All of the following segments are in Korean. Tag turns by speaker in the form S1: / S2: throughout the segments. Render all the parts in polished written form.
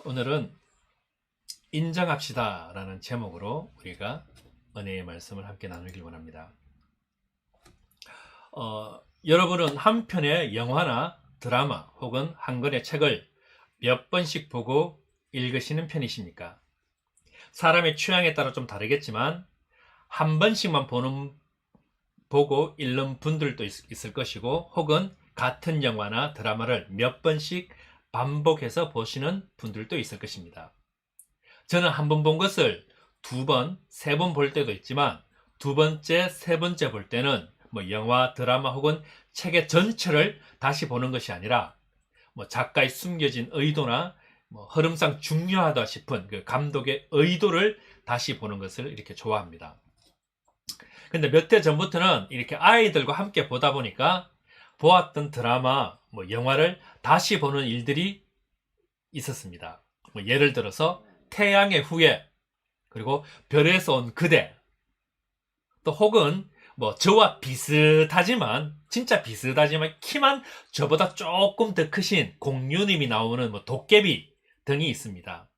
S1: 오늘은 인정합시다 라는 제목으로 우리가 은혜의 말씀을 함께 나누길 원합니다. 여러분은 한 편의 영화나 드라마 혹은 한 권의 책을 몇 번씩 보고 읽으시는 편이십니까? 사람의 취향에 따라 좀 다르겠지만 한 번씩만 보고 읽는 분들도 있을 것이고, 혹은 같은 영화나 드라마를 몇 번씩 반복해서 보시는 분들도 있을 것입니다. 저는 한 번 본 것을 두 번, 세 번 볼 때도 있지만, 두 번째, 세 번째 볼 때는 영화, 드라마 혹은 책의 전체를 다시 보는 것이 아니라 작가의 숨겨진 의도나 흐름상 중요하다 싶은 그 감독의 의도를 다시 보는 것을 이렇게 좋아합니다. 근데 몇 해 전부터는 이렇게 아이들과 함께 보다 보니까 보았던 드라마, 영화를 다시 보는 일들이 있었습니다. 예를 들어서 태양의 후예, 그리고 별에서 온 그대, 또 혹은 저와 비슷하지만, 진짜 비슷하지만 키만 저보다 조금 더 크신 공유님이 나오는 도깨비 등이 있습니다.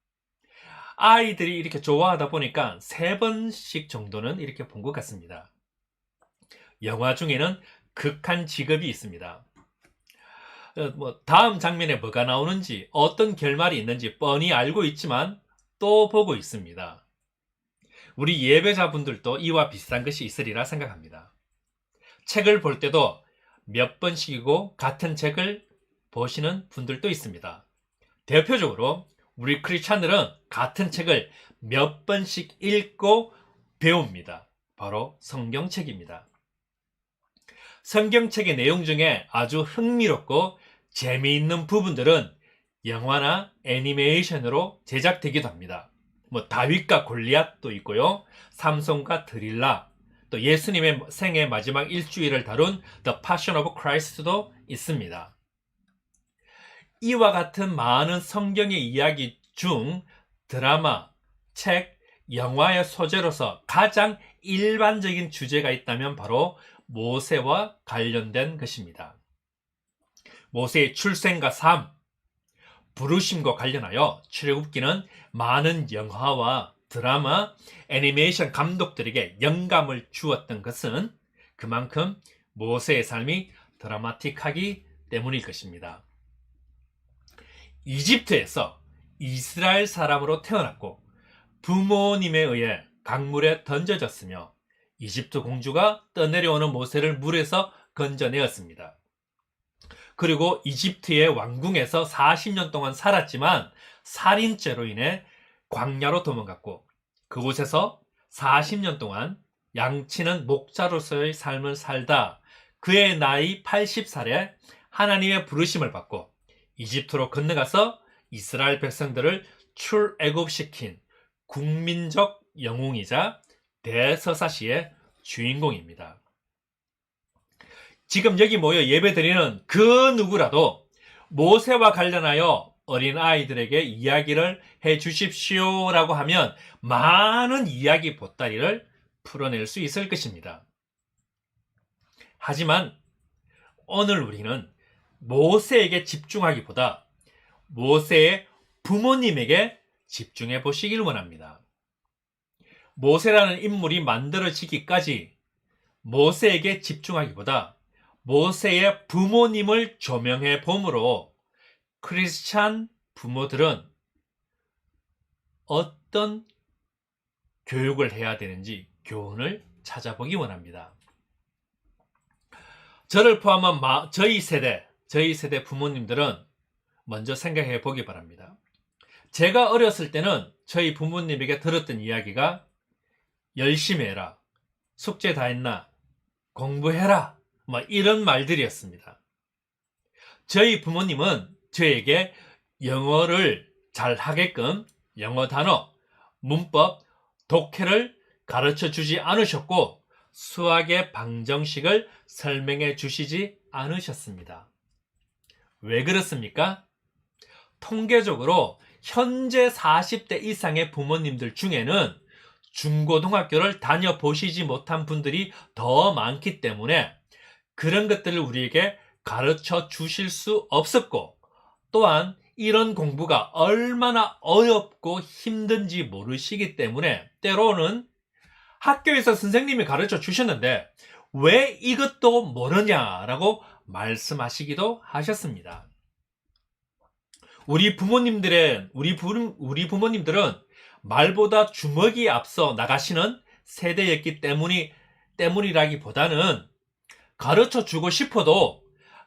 S1: 아이들이 이렇게 좋아하다 보니까 세 번씩 정도는 이렇게 본 것 같습니다. 영화 중에는 극한 직업이 있습니다. 다음 장면에 뭐가 나오는지, 어떤 결말이 있는지 뻔히 알고 있지만 또 보고 있습니다. 우리 예배자분들도 이와 비슷한 것이 있으리라 생각합니다. 책을 볼 때도 몇 번씩이고 같은 책을 보시는 분들도 있습니다. 대표적으로 우리 크리스찬들은 같은 책을 몇 번씩 읽고 배웁니다. 바로 성경책입니다. 성경책의 내용 중에 아주 흥미롭고 재미있는 부분들은 영화나 애니메이션으로 제작되기도 합니다. 다윗과 골리앗도 있고요, 삼손과 드릴라, 또 예수님의 생애 마지막 일주일을 다룬 The Passion of Christ도 있습니다. 이와 같은 많은 성경의 이야기 중 드라마, 책, 영화의 소재로서 가장 일반적인 주제가 있다면 바로 모세와 관련된 것입니다. 모세의 출생과 삶, 부르심과 관련하여 출애굽기는 많은 영화와 드라마, 애니메이션 감독들에게 영감을 주었던 것은 그만큼 모세의 삶이 드라마틱하기 때문일 것입니다. 이집트에서 이스라엘 사람으로 태어났고 부모님에 의해 강물에 던져졌으며 이집트 공주가 떠내려오는 모세를 물에서 건져내었습니다. 그리고 이집트의 왕궁에서 40년 동안 살았지만 살인죄로 인해 광야로 도망갔고, 그곳에서 40년 동안 양치는 목자로서의 삶을 살다 그의 나이 80살에 하나님의 부르심을 받고 이집트로 건너가서 이스라엘 백성들을 출애굽시킨 국민적 영웅이자 대서사시의 주인공입니다. 지금 여기 모여 예배드리는 그 누구라도 모세와 관련하여 어린아이들에게 이야기를 해 주십시오라고 하면 많은 이야기 보따리를 풀어낼 수 있을 것입니다. 하지만 오늘 우리는 모세에게 집중하기보다 모세의 부모님에게 집중해 보시길 원합니다. 모세라는 인물이 만들어지기까지 모세에게 집중하기보다 모세의 부모님을 조명해 봄으로 크리스찬 부모들은 어떤 교육을 해야 되는지 교훈을 찾아보기 원합니다. 저를 포함한 저희 세대 부모님들은 먼저 생각해 보기 바랍니다. 제가 어렸을 때는 저희 부모님에게 들었던 이야기가 열심히 해라, 숙제 다 했나, 공부해라, 이런 말들이었습니다. 저희 부모님은 저에게 영어를 잘 하게끔 영어 단어, 문법, 독해를 가르쳐 주지 않으셨고 수학의 방정식을 설명해 주시지 않으셨습니다. 왜 그렇습니까? 통계적으로 현재 40대 이상의 부모님들 중에는 중고등학교를 다녀보시지 못한 분들이 더 많기 때문에 그런 것들을 우리에게 가르쳐 주실 수 없었고, 또한 이런 공부가 얼마나 어렵고 힘든지 모르시기 때문에 때로는 학교에서 선생님이 가르쳐 주셨는데 왜 이것도 모르냐라고 말씀하시기도 하셨습니다. 우리 부모님들은 말보다 주먹이 앞서 나가시는 세대였기 때문이라기보다는 가르쳐 주고 싶어도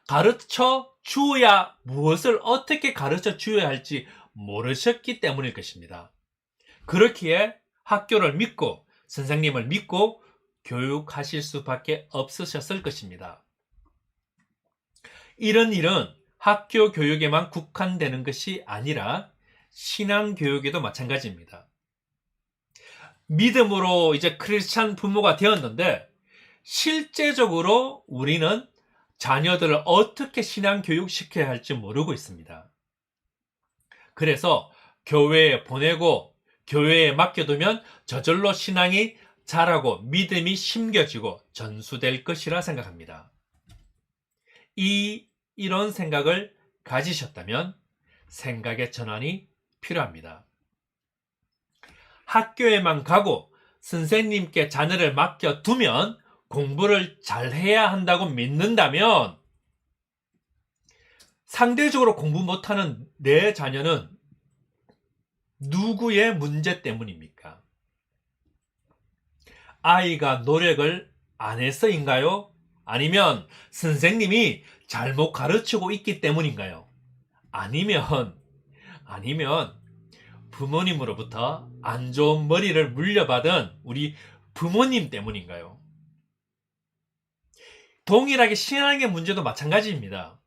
S1: 가르쳐 주어야 무엇을 어떻게 가르쳐 주어야 할지 모르셨기 때문일 것입니다. 그렇기에 학교를 믿고 선생님을 믿고 교육하실 수밖에 없으셨을 것입니다. 이런 일은 학교 교육에만 국한되는 것이 아니라 신앙 교육에도 마찬가지입니다. 믿음으로 이제 크리스찬 부모가 되었는데 실제적으로 우리는 자녀들을 어떻게 신앙 교육시켜야 할지 모르고 있습니다. 그래서 교회에 보내고 교회에 맡겨두면 저절로 신앙이 자라고 믿음이 심겨지고 전수될 것이라 생각합니다. 이런 생각을 가지셨다면 생각의 전환이 필요합니다. 학교에만 가고 선생님께 자녀를 맡겨두면 공부를 잘해야 한다고 믿는다면 상대적으로 공부 못하는 내 자녀는 누구의 문제 때문입니까? 아이가 노력을 안 해서인가요? 아니면 선생님이 잘못 가르치고 있기 때문인가요? 아니면 부모님으로부터 안 좋은 머리를 물려받은 우리 부모님 때문인가요? 동일하게 신앙의 문제도 마찬가지입니다.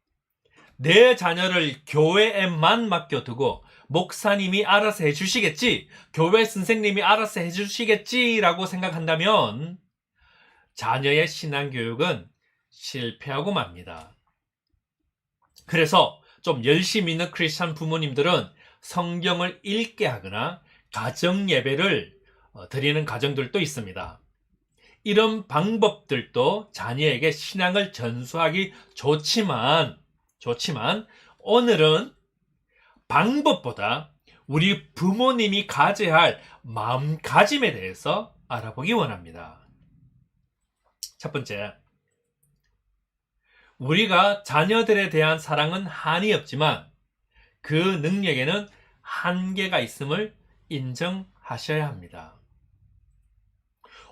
S1: 내 자녀를 교회에만 맡겨두고 목사님이 알아서 해주시겠지, 교회 선생님이 알아서 해주시겠지라고 생각한다면 자녀의 신앙교육은 실패하고 맙니다. 그래서 좀 열심히 있는 크리스찬 부모님들은 성경을 읽게 하거나 가정 예배를 드리는 가정들도 있습니다. 이런 방법들도 자녀에게 신앙을 전수하기 좋지만 오늘은 방법보다 우리 부모님이 가져야 할 마음가짐에 대해서 알아보기 원합니다. 첫 번째, 우리가 자녀들에 대한 사랑은 한이 없지만 그 능력에는 한계가 있음을 인정하셔야 합니다.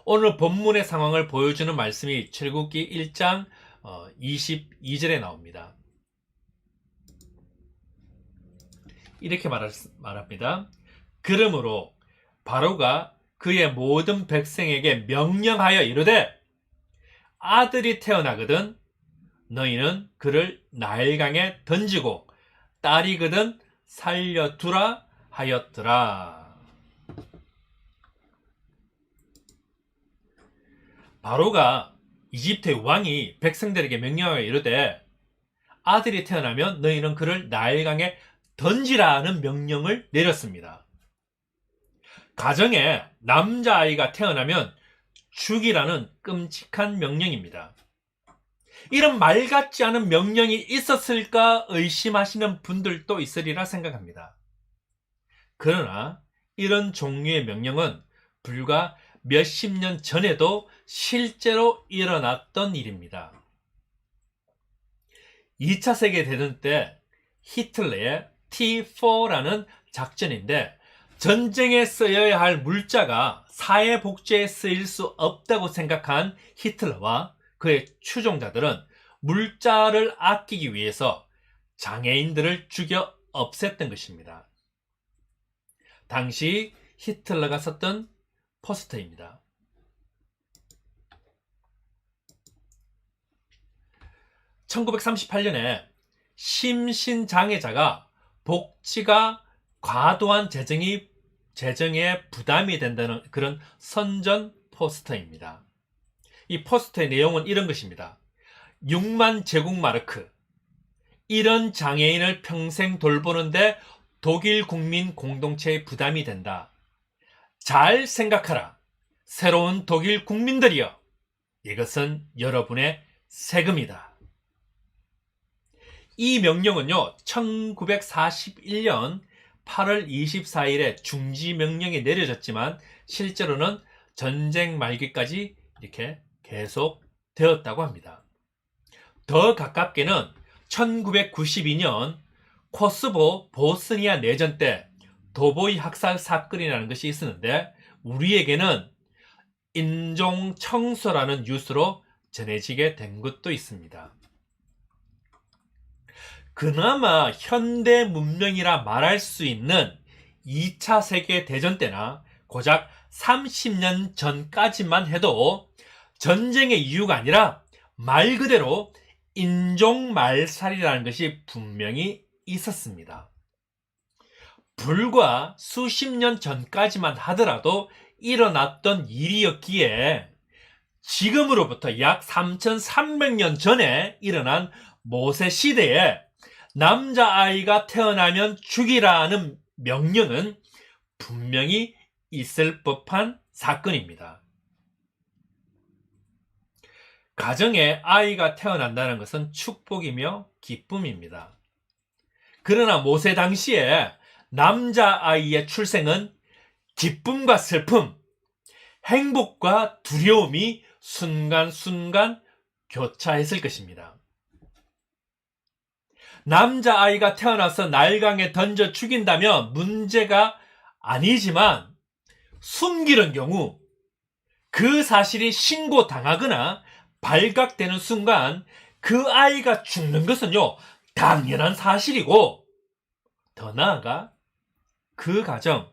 S1: 오늘 본문의 상황을 보여주는 말씀이 출애굽기 1장 22절에 나옵니다. 이렇게 말합니다. 그러므로 바로가 그의 모든 백성에게 명령하여 이르되 아들이 태어나거든 너희는 그를 나일강에 던지고 딸이거든 살려두라 하였더라. 바로가 이집트의 왕이 백성들에게 명령하여 이르되 아들이 태어나면 너희는 그를 나일강에 던지라는 명령을 내렸습니다. 가정에 남자아이가 태어나면 죽이라는 끔찍한 명령입니다. 이런 말 같지 않은 명령이 있었을까 의심하시는 분들도 있으리라 생각합니다. 그러나 이런 종류의 명령은 불과 몇십 년 전에도 실제로 일어났던 일입니다. 2차 세계대전 때 히틀러의 T4라는 작전인데 전쟁에 쓰여야 할 물자가 사회복지에 쓰일 수 없다고 생각한 히틀러와 그의 추종자들은 물자를 아끼기 위해서 장애인들을 죽여 없앴던 것입니다. 당시 히틀러가 썼던 포스터입니다. (1938년에) 심신장애자가 복지가 과도한 재정에 부담이 된다는 그런 선전 포스터입니다. 이 포스터의 내용은 이런 것입니다. 6만 제국마르크, 이런 장애인을 평생 돌보는데 독일 국민 공동체의 부담이 된다. 잘 생각하라. 새로운 독일 국민들이여. 이것은 여러분의 세금이다. 이 명령은요, 1941년 8월 24일에 중지 명령이 내려졌지만 실제로는 전쟁 말기까지 이렇게 계속 되었다고 합니다. 더 가깝게는 1992년 코스보 보스니아 내전 때 도보이 학살 사건이라는 것이 있었는데 우리에게는 인종 청소라는 뉴스로 전해지게 된 것도 있습니다. 그나마 현대 문명이라 말할 수 있는 2차 세계대전 때나 고작 30년 전까지만 해도 전쟁의 이유가 아니라 말 그대로 인종 말살이라는 것이 분명히 있었습니다. 불과 수십 년 전까지만 하더라도 일어났던 일이었기에 지금으로부터 약 3300년 전에 일어난 모세 시대에 남자아이가 태어나면 죽이라는 명령은 분명히 있을 법한 사건입니다. 가정에 아이가 태어난다는 것은 축복이며 기쁨입니다. 그러나 모세 당시에 남자아이의 출생은 기쁨과 슬픔, 행복과 두려움이 순간순간 교차했을 것입니다. 남자아이가 태어나서 날강에 던져 죽인다면 문제가 아니지만 숨기는 경우 그 사실이 신고당하거나 발각되는 순간 그 아이가 죽는 것은요, 당연한 사실이고 더 나아가 그 가정,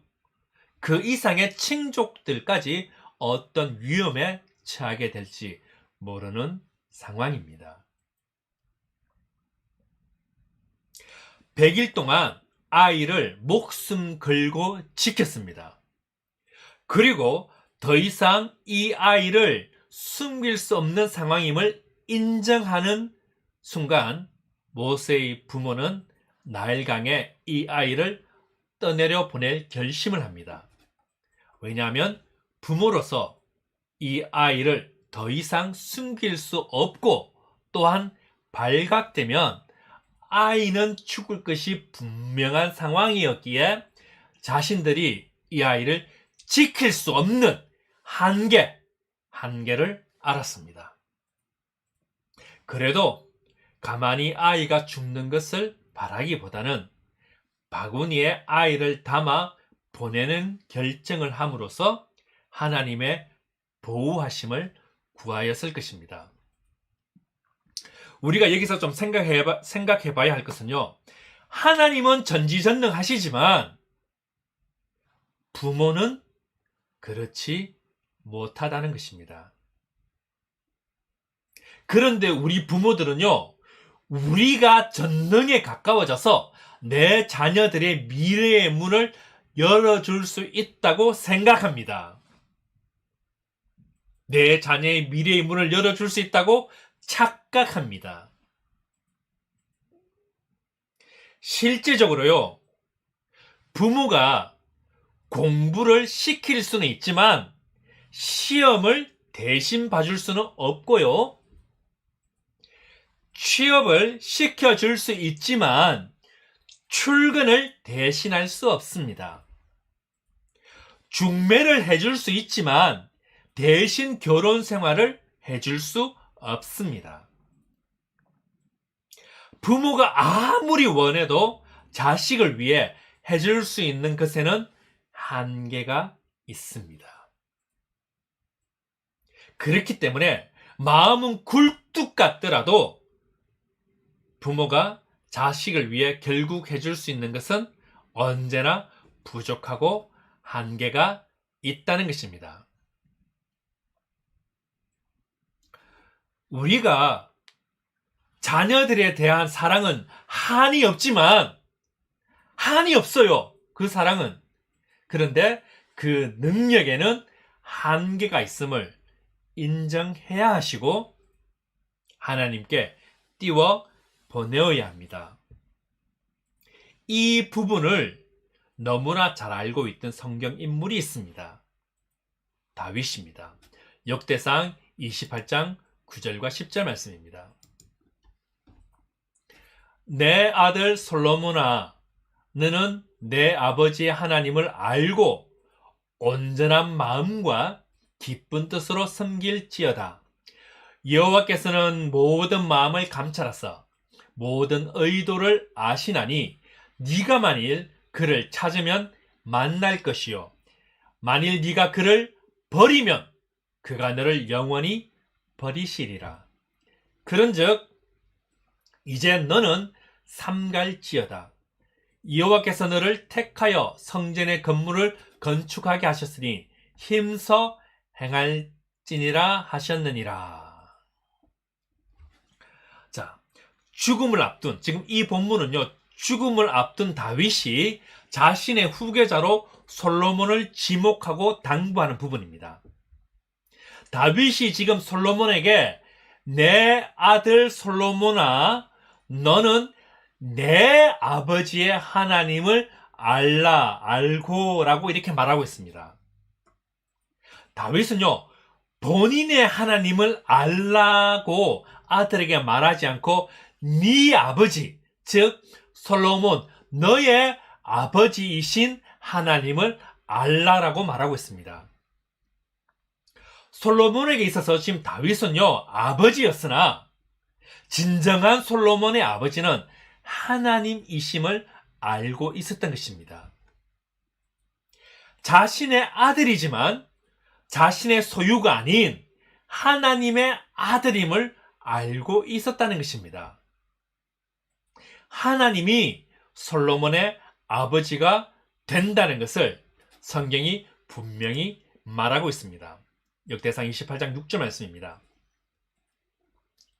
S1: 그 이상의 친족들까지 어떤 위험에 처하게 될지 모르는 상황입니다. 100일 동안 아이를 목숨 걸고 지켰습니다. 그리고 더 이상 이 아이를 숨길 수 없는 상황임을 인정하는 순간 모세의 부모는 나일강에 이 아이를 떠내려 보낼 결심을 합니다. 왜냐하면 부모로서 이 아이를 더 이상 숨길 수 없고 또한 발각되면 아이는 죽을 것이 분명한 상황이었기에 자신들이 이 아이를 지킬 수 없는 한계를 알았습니다. 그래도 가만히 아이가 죽는 것을 바라기보다는 바구니에 아이를 담아 보내는 결정을 함으로써 하나님의 보호하심을 구하였을 것입니다. 우리가 여기서 좀 생각해 봐야 할 것은요, 하나님은 전지전능하시지만 부모는 그렇지 못하다는 것입니다. 그런데 우리 부모들은요, 우리가 전능에 가까워져서 내 자녀들의 미래의 문을 열어줄 수 있다고 생각합니다. 내 자녀의 미래의 문을 열어줄 수 있다고 착각합니다. 실제적으로요, 부모가 공부를 시킬 수는 있지만 시험을 대신 봐줄 수는 없고요, 취업을 시켜줄 수 있지만 출근을 대신할 수 없습니다. 중매를 해줄 수 있지만 대신 결혼 생활을 해줄 수 없습니다. 부모가 아무리 원해도 자식을 위해 해줄 수 있는 것에는 한계가 있습니다. 그렇기 때문에 마음은 굴뚝 같더라도 부모가 자식을 위해 결국 해줄 수 있는 것은 언제나 부족하고 한계가 있다는 것입니다. 우리가 자녀들에 대한 사랑은 한이 없지만, 한이 없어요. 그 사랑은. 그런데 그 능력에는 한계가 있음을 인정해야 하시고 하나님께 띄워 보내어야 합니다. 이 부분을 너무나 잘 알고 있던 성경 인물이 있습니다. 다윗입니다. 역대상 28장 9절과 10절 말씀입니다. 내 아들 솔로몬아, 너는 내 아버지 하나님을 알고 온전한 마음과 기쁜 뜻으로 섬길지어다. 여호와께서는 모든 마음을 감찰하사 모든 의도를 아시나니 네가 만일 그를 찾으면 만날 것이요 만일 네가 그를 버리면 그가 너를 영원히 버리시리라. 그런즉 이제 너는 삼갈지어다. 여호와께서 너를 택하여 성전의 건물을 건축하게 하셨으니 힘써 행할지니라 하셨느니라. 자, 죽음을 앞둔, 지금 이 본문은요, 죽음을 앞둔 다윗이 자신의 후계자로 솔로몬을 지목하고 당부하는 부분입니다. 다윗이 지금 솔로몬에게 내 아들 솔로몬아, 너는 내 아버지의 하나님을 알고라고 이렇게 말하고 있습니다. 다윗은요, 본인의 하나님을 알라고 아들에게 말하지 않고 네 아버지, 즉 솔로몬, 너의 아버지이신 하나님을 알라라고 말하고 있습니다. 솔로몬에게 있어서 지금 다윗은요, 아버지였으나 진정한 솔로몬의 아버지는 하나님이심을 알고 있었던 것입니다. 자신의 아들이지만 자신의 소유가 아닌 하나님의 아들임을 알고 있었다는 것입니다. 하나님이 솔로몬의 아버지가 된다는 것을 성경이 분명히 말하고 있습니다. 역대상 28장 6절 말씀입니다.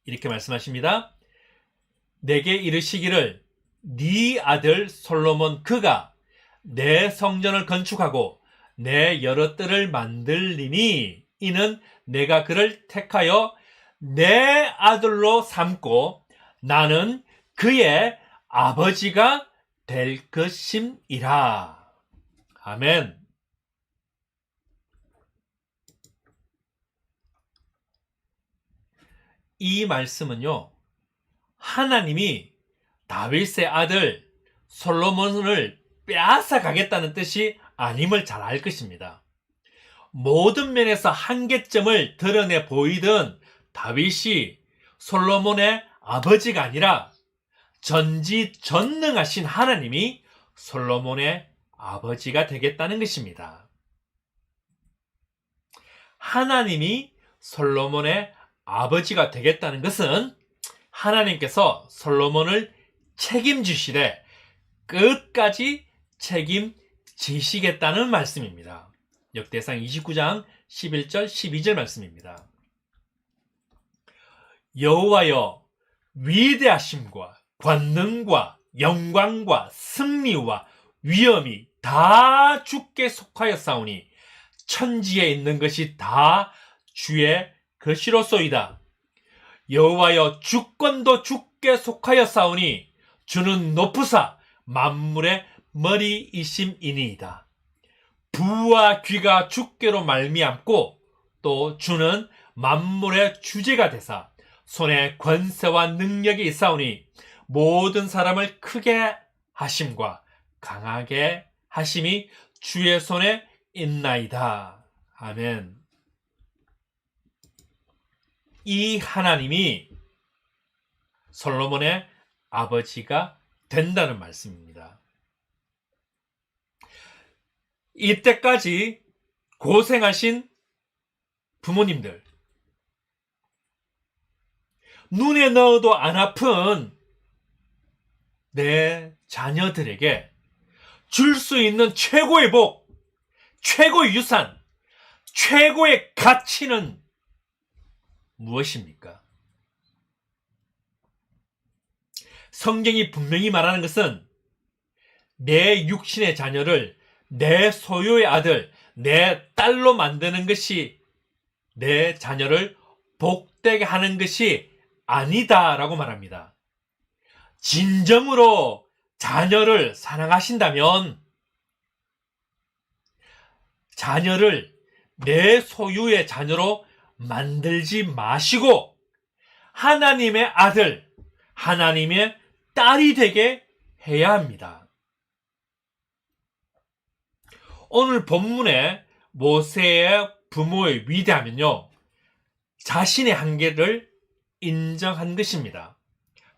S1: 이렇게 말씀하십니다. 내게 이르시기를 네 아들 솔로몬 그가 내 성전을 건축하고 내 여러 뜰을 만들리니 이는 내가 그를 택하여 내 아들로 삼고 나는 그의 아버지가 될 것임이라. 아멘. 이 말씀은요, 하나님이 다윗의 아들 솔로몬을 빼앗아 가겠다는 뜻이 아님을 잘 알 것입니다. 모든 면에서 한계점을 드러내 보이던 다윗이 솔로몬의 아버지가 아니라 전지전능하신 하나님이 솔로몬의 아버지가 되겠다는 것입니다. 하나님이 솔로몬의 아버지가 되겠다는 것은 하나님께서 솔로몬을 책임지시되 끝까지 책임지시겠다는 말씀입니다. 역대상 29장 11절 12절 말씀입니다. 여호와여, 위대하심과 권능과 영광과 승리와 위엄이 다 주께 속하였사오니 천지에 있는 것이 다 주의 것이로소이다. 여호와여, 주권도 주께 속하였사오니 주는 높으사 만물의 머리이심이니이다. 부와 귀가 주께로 말미암고 또 주는 만물의 주제가 되사 손에 권세와 능력이 있사오니 모든 사람을 크게 하심과 강하게 하심이 주의 손에 있나이다. 아멘. 이 하나님이 솔로몬의 아버지가 된다는 말씀입니다. 이때까지 고생하신 부모님들, 눈에 넣어도 안 아픈 내 자녀들에게 줄 수 있는 최고의 복, 최고의 유산, 최고의 가치는 무엇입니까? 성경이 분명히 말하는 것은 내 육신의 자녀를 내 소유의 아들, 내 딸로 만드는 것이 내 자녀를 복되게 하는 것이 아니다라고 말합니다. 진정으로 자녀를 사랑하신다면 자녀를 내 소유의 자녀로 만들지 마시고 하나님의 아들, 하나님의 딸이 되게 해야 합니다. 오늘 본문의 모세의 부모의 위대함은요, 자신의 한계를 인정한 것입니다.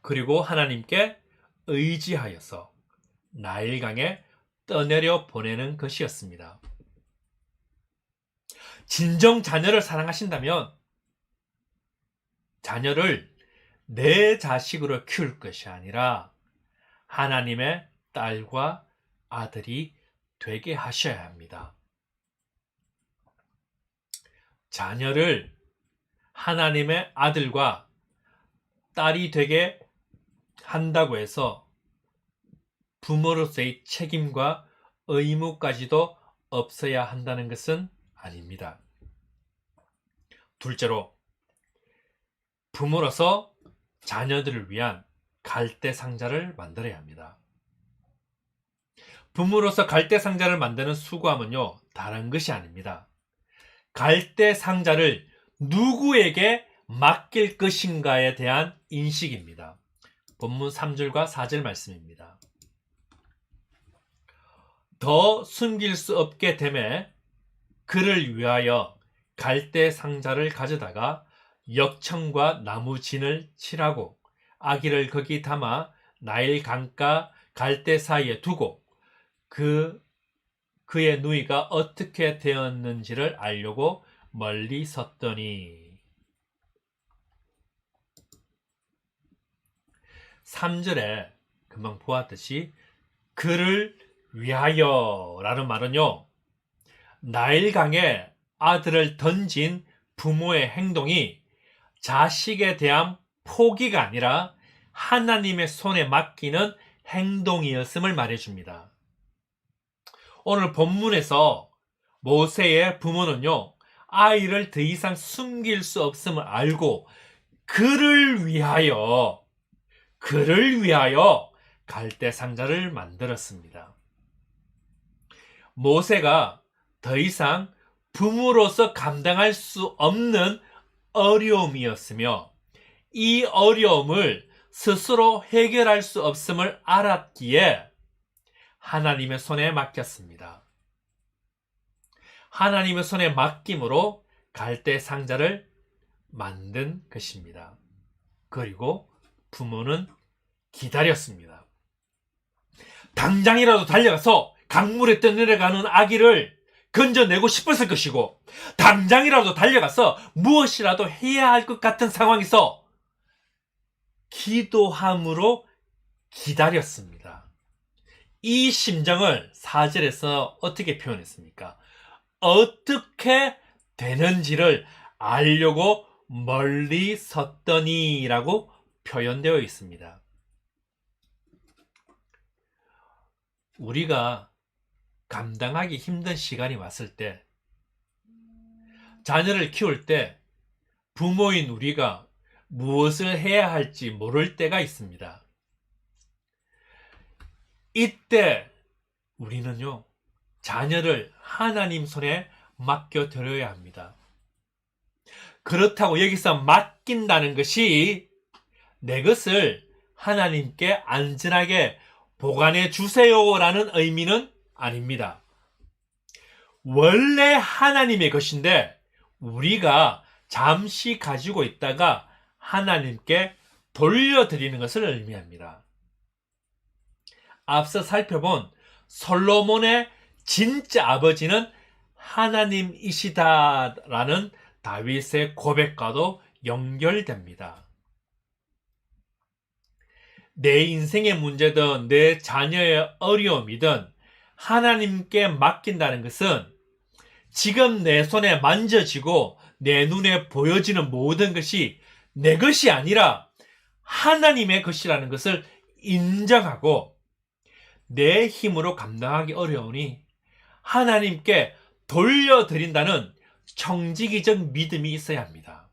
S1: 그리고 하나님께 의지하여서 나일강에 떠내려 보내는 것이었습니다. 진정 자녀를 사랑하신다면 자녀를 내 자식으로 키울 것이 아니라 하나님의 딸과 아들이 되게 하셔야 합니다. 자녀를 하나님의 아들과 딸이 되게 한다고 해서 부모로서의 책임과 의무까지도 없어야 한다는 것은 아닙니다. 둘째로, 부모로서 자녀들을 위한 갈대 상자를 만들어야 합니다. 부모로서 갈대 상자를 만드는 수고함은요, 다른 것이 아닙니다. 갈대 상자를 누구에게 맡길 것인가에 대한 인식입니다. 본문 3절과 4절 말씀입니다. 더 숨길 수 없게 되매 그를 위하여 갈대 상자를 가져다가 역청과 나무 진을 칠하고 아기를 거기 담아 나일 강가 갈대 사이에 두고 그의 누이가 어떻게 되었는지를 알려고 멀리 섰더니 3절에 금방 보았듯이 그를 위하여 라는 말은요, 나일강에 아들을 던진 부모의 행동이 자식에 대한 포기가 아니라 하나님의 손에 맡기는 행동이었음을 말해줍니다. 오늘 본문에서 모세의 부모는요, 아이를 더 이상 숨길 수 없음을 알고 그를 위하여 갈대 상자를 만들었습니다. 모세가 더 이상 부모로서 감당할 수 없는 어려움이었으며 이 어려움을 스스로 해결할 수 없음을 알았기에 하나님의 손에 맡겼습니다. 하나님의 손에 맡김으로 갈대 상자를 만든 것입니다. 그리고 부모는 기다렸습니다. 당장이라도 달려가서 강물에 떠내려가는 아기를 건져내고 싶었을 것이고, 당장이라도 달려가서 무엇이라도 해야 할 것 같은 상황에서 기도함으로 기다렸습니다. 이 심정을 4절에서 어떻게 표현했습니까? 어떻게 되는지를 알려고 멀리 섰더니 라고 표현되어 있습니다. 우리가 감당하기 힘든 시간이 왔을 때, 자녀를 키울 때 부모인 우리가 무엇을 해야 할지 모를 때가 있습니다. 이때 우리는요, 자녀를 하나님 손에 맡겨드려야 합니다. 그렇다고 여기서 맡긴다는 것이 내 것을 하나님께 안전하게 보관해 주세요라는 의미는 아닙니다. 원래 하나님의 것인데 우리가 잠시 가지고 있다가 하나님께 돌려드리는 것을 의미합니다. 앞서 살펴본 솔로몬의 진짜 아버지는 하나님이시다라는 다윗의 고백과도 연결됩니다. 내 인생의 문제든 내 자녀의 어려움이든 하나님께 맡긴다는 것은 지금 내 손에 만져지고 내 눈에 보여지는 모든 것이 내 것이 아니라 하나님의 것이라는 것을 인정하고 내 힘으로 감당하기 어려우니 하나님께 돌려드린다는 청지기적 믿음이 있어야 합니다.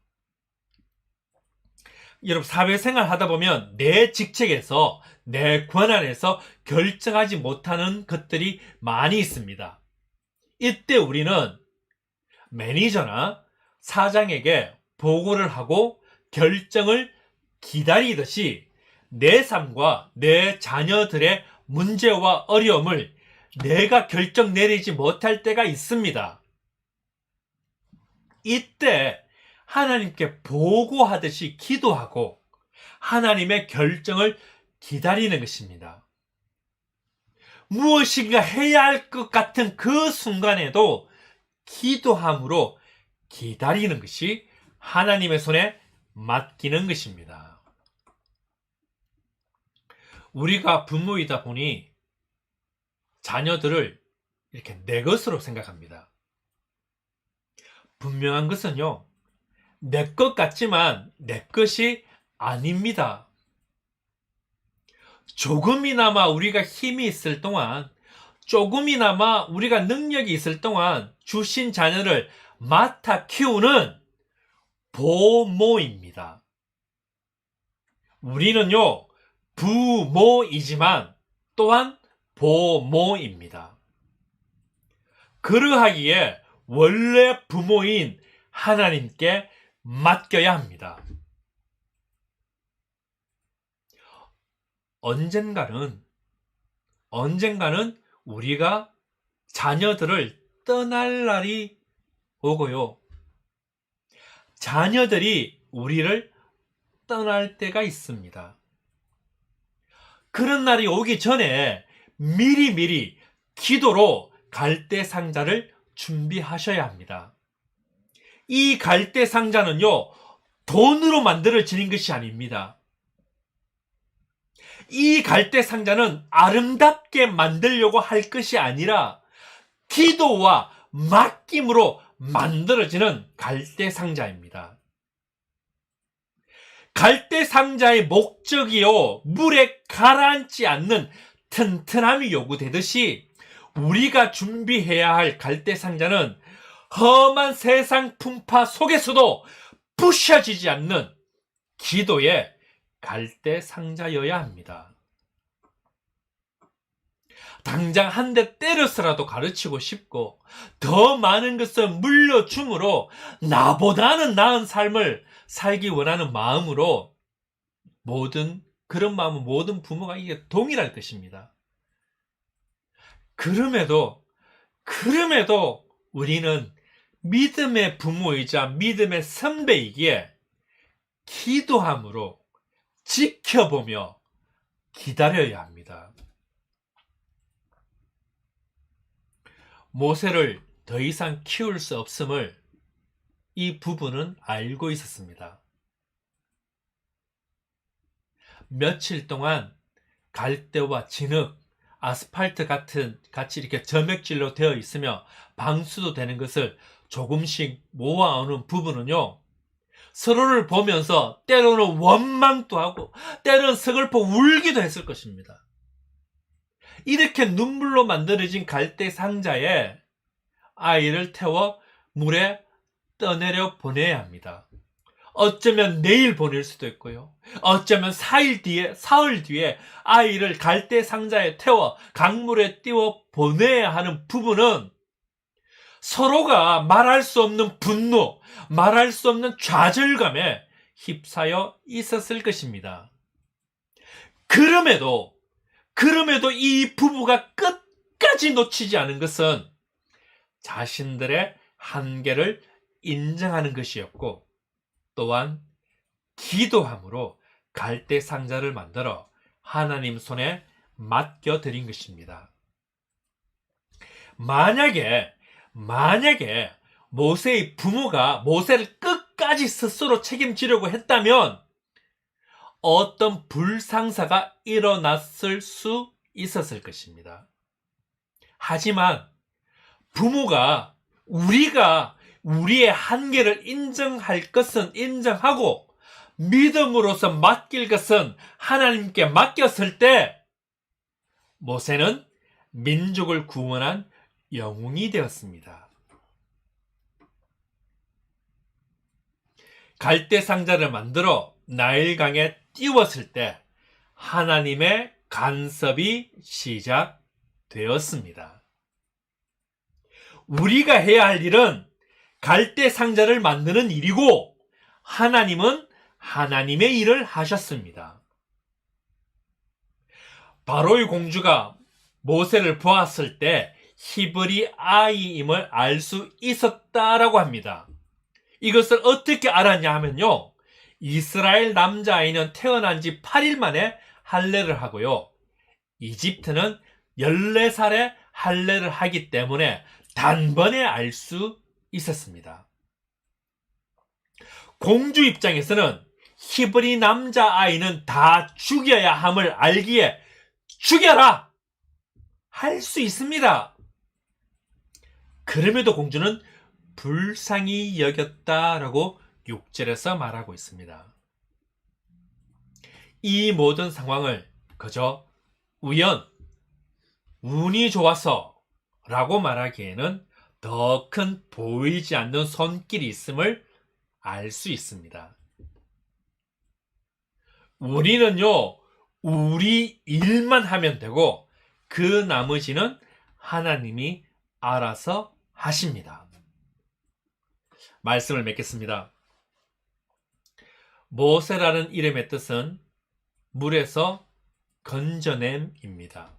S1: 여러분, 사회생활 하다 보면 내 직책에서 내 권한에서 결정하지 못하는 것들이 많이 있습니다. 이때 우리는 매니저나 사장에게 보고를 하고 결정을 기다리듯이 내 삶과 내 자녀들의 문제와 어려움을 내가 결정 내리지 못할 때가 있습니다. 이때 하나님께 보고하듯이 기도하고 하나님의 결정을 기다리는 것입니다. 무엇인가 해야 할 것 같은 그 순간에도 기도함으로 기다리는 것이 하나님의 손에 맡기는 것입니다. 우리가 부모이다 보니 자녀들을 이렇게 내 것으로 생각합니다. 분명한 것은요, 내 것 같지만 내 것이 아닙니다. 조금이나마 우리가 힘이 있을 동안, 조금이나마 우리가 능력이 있을 동안 주신 자녀를 맡아 키우는 보모입니다. 우리는요, 부모이지만 또한 보모입니다. 그러하기에 원래 부모인 하나님께 맡겨야 합니다. 언젠가는 우리가 자녀들을 떠날 날이 오고요. 자녀들이 우리를 떠날 때가 있습니다. 그런 날이 오기 전에 미리미리 기도로 갈대 상자를 준비하셔야 합니다. 이 갈대 상자는요, 돈으로 만들어지는 것이 아닙니다. 이 갈대 상자는 아름답게 만들려고 할 것이 아니라 기도와 맡김으로 만들어지는 갈대 상자입니다. 갈대 상자의 목적이요, 물에 가라앉지 않는 튼튼함이 요구되듯이 우리가 준비해야 할 갈대 상자는 험한 세상 풍파 속에서도 부셔지지 않는 기도의 갈대 상자여야 합니다. 당장 한 대 때려서라도 가르치고 싶고 더 많은 것을 물려줌으로 나보다는 나은 삶을 살기 원하는 마음으로 그런 마음은 모든 부모가 이게 동일할 것입니다. 그럼에도 우리는 믿음의 부모이자 믿음의 선배이기에 기도함으로 지켜보며 기다려야 합니다. 모세를 더 이상 키울 수 없음을 이 부부는 알고 있었습니다. 며칠 동안 갈대와 진흙, 아스팔트 같이 이렇게 점액질로 되어 있으며 방수도 되는 것을 조금씩 모아오는 부부는요, 서로를 보면서 때로는 원망도 하고 때로는 서글퍼 울기도 했을 것입니다. 이렇게 눈물로 만들어진 갈대 상자에 아이를 태워 물에 떠내려 보내야 합니다. 어쩌면 내일 보낼 수도 있고요. 어쩌면 사흘 뒤에 아이를 갈대 상자에 태워 강물에 띄워 보내야 하는 부부는 서로가 말할 수 없는 분노, 말할 수 없는 좌절감에 휩싸여 있었을 것입니다. 그럼에도 이 부부가 끝까지 놓치지 않은 것은 자신들의 한계를 인정하는 것이었고, 또한 기도함으로 갈대 상자를 만들어 하나님 손에 맡겨드린 것입니다. 만약에 모세의 부모가 모세를 끝까지 스스로 책임지려고 했다면 어떤 불상사가 일어났을 수 있었을 것입니다. 하지만 부모가 우리가 우리의 한계를 인정할 것은 인정하고 믿음으로서 맡길 것은 하나님께 맡겼을 때 모세는 민족을 구원한 영웅이 되었습니다. 갈대 상자를 만들어 나일강에 띄웠을 때 하나님의 간섭이 시작되었습니다. 우리가 해야 할 일은 갈대 상자를 만드는 일이고 하나님은 하나님의 일을 하셨습니다. 바로의 공주가 모세를 보았을 때 히브리 아이임을 알 수 있었다라고 합니다. 이것을 어떻게 알았냐 하면요, 이스라엘 남자아이는 태어난 지 8일 만에 할례를 하고요, 이집트는 14살에 할례를 하기 때문에 단번에 알 수 있었습니다. 공주 입장에서는 히브리 남자아이는 다 죽여야 함을 알기에 죽여라! 할 수 있습니다. 그럼에도 공주는 불쌍히 여겼다라고 6절에서 말하고 있습니다. 이 모든 상황을 그저 운이 좋아서 라고 말하기에는 더 큰 보이지 않는 손길이 있음을 알 수 있습니다. 우리는요, 우리 일만 하면 되고 그 나머지는 하나님이 알아서 하십니다. 말씀을 맺겠습니다. 모세라는 이름의 뜻은 물에서 건져냄입니다.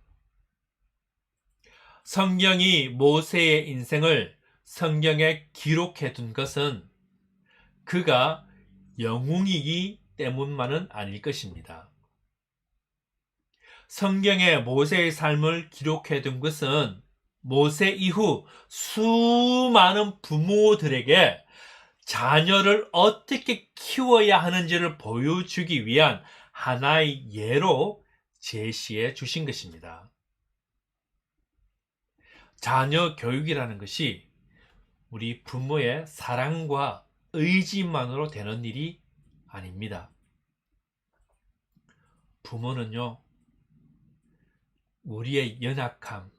S1: 성경이 모세의 인생을 성경에 기록해 둔 것은 그가 영웅이기 때문만은 아닐 것입니다. 성경에 모세의 삶을 기록해 둔 것은 모세 이후 수많은 부모들에게 자녀를 어떻게 키워야 하는지를 보여주기 위한 하나의 예로 제시해 주신 것입니다. 자녀 교육이라는 것이 우리 부모의 사랑과 의지만으로 되는 일이 아닙니다. 부모는요, 우리의 연약함,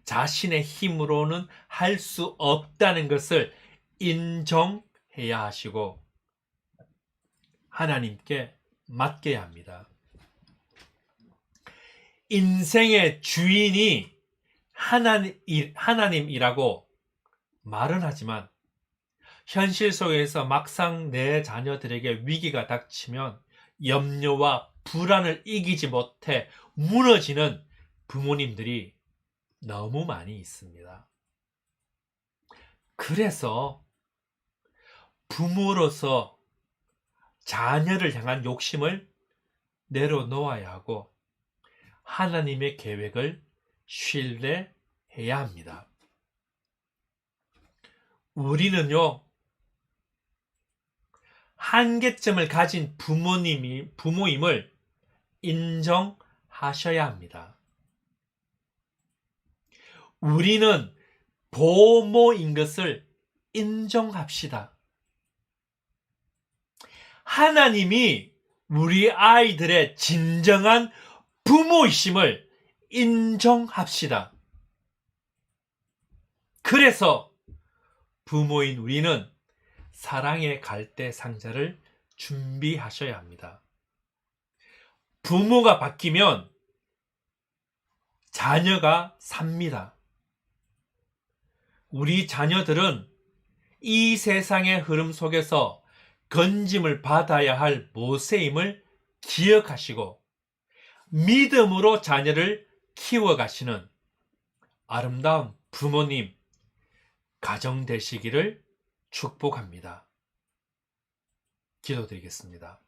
S1: 자신의 힘으로는 할 수 없다는 것을 인정해야 하시고 하나님께 맡겨야 합니다. 인생의 주인이 하나님이라고 말은 하지만 현실 속에서 막상 내 자녀들에게 위기가 닥치면 염려와 불안을 이기지 못해 무너지는 부모님들이 너무 많이 있습니다. 그래서 부모로서 자녀를 향한 욕심을 내려놓아야 하고 하나님의 계획을 신뢰해야 합니다. 우리는요, 한계점을 가진 부모임을 인정하셔야 합니다. 우리는 보모인 것을 인정합시다. 하나님이 우리 아이들의 진정한 부모이심을 인정합시다. 그래서 부모인 우리는 사랑의 갈대 상자를 준비하셔야 합니다. 부모가 바뀌면 자녀가 삽니다. 우리 자녀들은 이 세상의 흐름 속에서 건짐을 받아야 할 모세임을 기억하시고 믿음으로 자녀를 키워가시는 아름다운 부모님, 가정 되시기를 축복합니다. 기도드리겠습니다.